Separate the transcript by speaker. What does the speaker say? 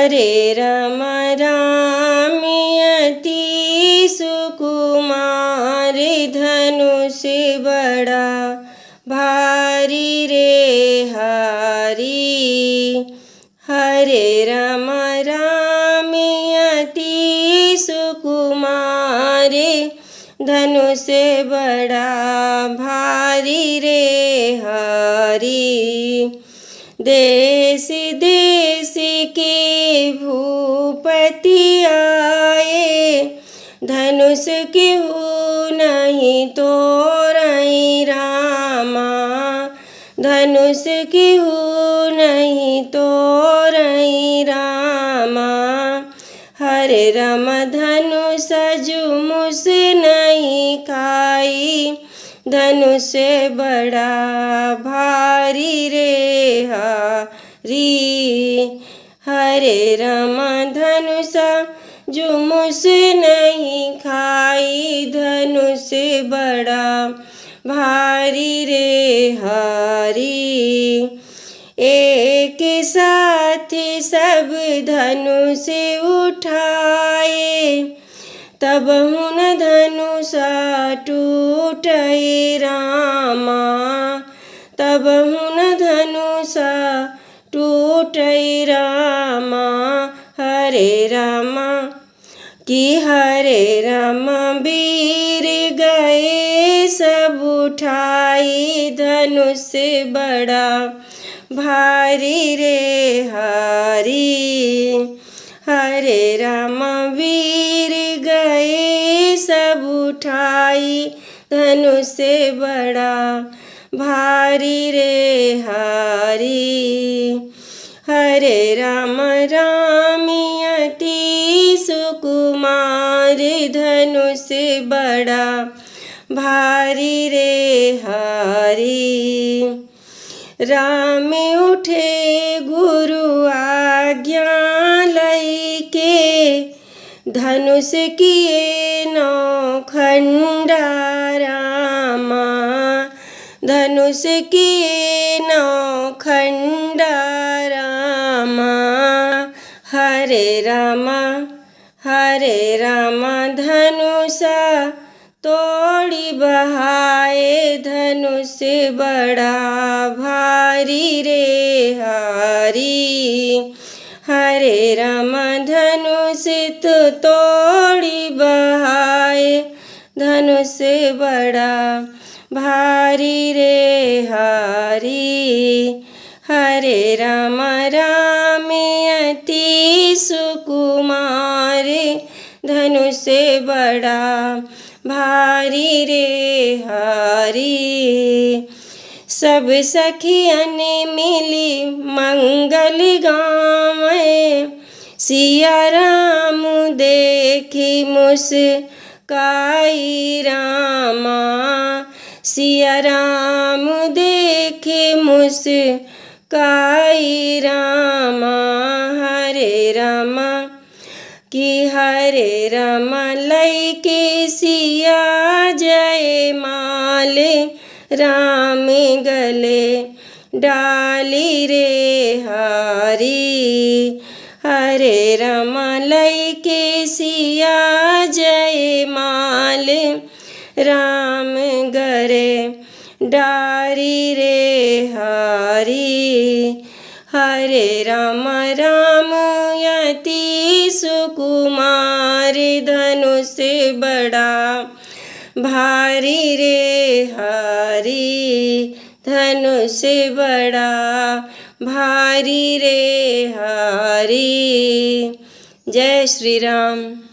Speaker 1: हरे राम राम अति सुकुमार, धनुष बड़ा भारी रे हरी। हरे राम राम अति सुकुमार, धनुष बड़ा भारी रे हरी। देश देश के भूपति आए, धनुष केहू नहीं तोड़ई रामा। धनुष केहू नहीं तोड़ई रामा। हरे राम धनुष जुमुस नहीं खाई, धनुष बड़ा भारी रे हरी। हरे राम धनुष जुमुस नहीं खाई, धनुष बड़ा भारी रे हरी। एक साथ सब धनुष उठाए, तब हुन धनुषा टूटई रामा। तब हुन धनुषा टूटई रामा। हरे रामा कि हरे राम वीर गए सब उठाई, धनुष बड़ा भारी रे हरी। हरे राम वीर गए सब उठाई, धनुष बड़ा भारी रे हरी। हरे राम राम अति सुकुमार, धनुष बड़ा भारी रे हरी। राम उठे गुरु आज्ञा लैके, धनुष किए नौ खंडा रामा। धनुष किए नौ खंडा रामा। हरे रामा धनुषा तोड़ी बहाए, धनुष बड़ा भारी रे हरी। हरे राम धनुष तो तोड़ी बहाए, धनुष बड़ा भारी रे हरी। हरे राम राम अति सुकुमार, धनुष बड़ा भारी रे हरी। सब सखियन मिली मंगल गावें, सिया राम देखी मुस्काई रामा। सिया राम देखे मुस्काई रामा। हरे रामा कि हरे राम लैके सिया जय माल, राम गले डाली रे हरी। हरे राम लैके सिया जय माल, राम गरे डारी रे हरी। हरे राम राम अति सुकुमार, धनुष बड़ा भारी रे हरी। धनुष बड़ा भारी रे हरी। जय श्री राम।